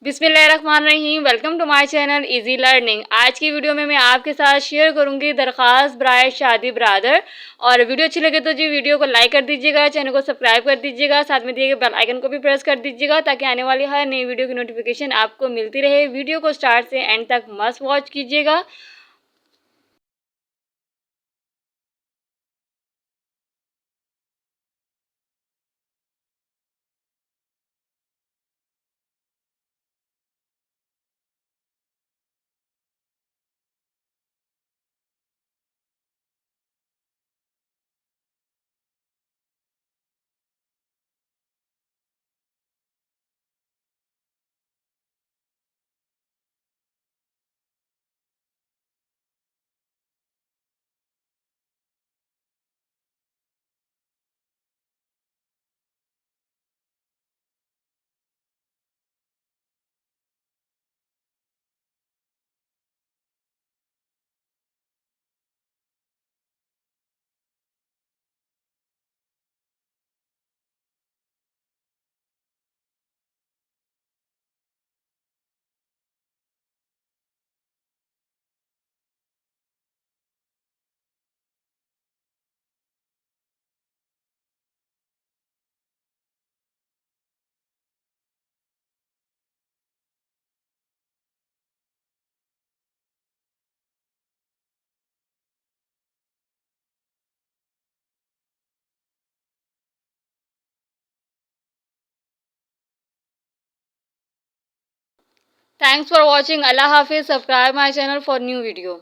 बिस्मिल्लाहिर्रहमानिर्रहीम। Welcome to my channel easy learning. आज की वीडियो में मैं आपके साथ शेयर करूंगी दरख्वास्त बराए शादी ब्रादर। और वीडियो अच्छी लगे तो जी वीडियो को लाइक कर दीजिएगा, चैनल को सब्सक्राइब कर दीजिएगा, साथ में दिए गए बेल आइकन को भी प्रेस कर दीजिएगा ताकि आने वाली हर नई वीडियो की नोटिफिकेशन आपको मिलती रहे। वीडियो को स्टार्ट से एंड तक मस्ट वॉच कीजिएगा। Thanks for watching. अल्लाह हाफिज़। Subscribe my channel for new video.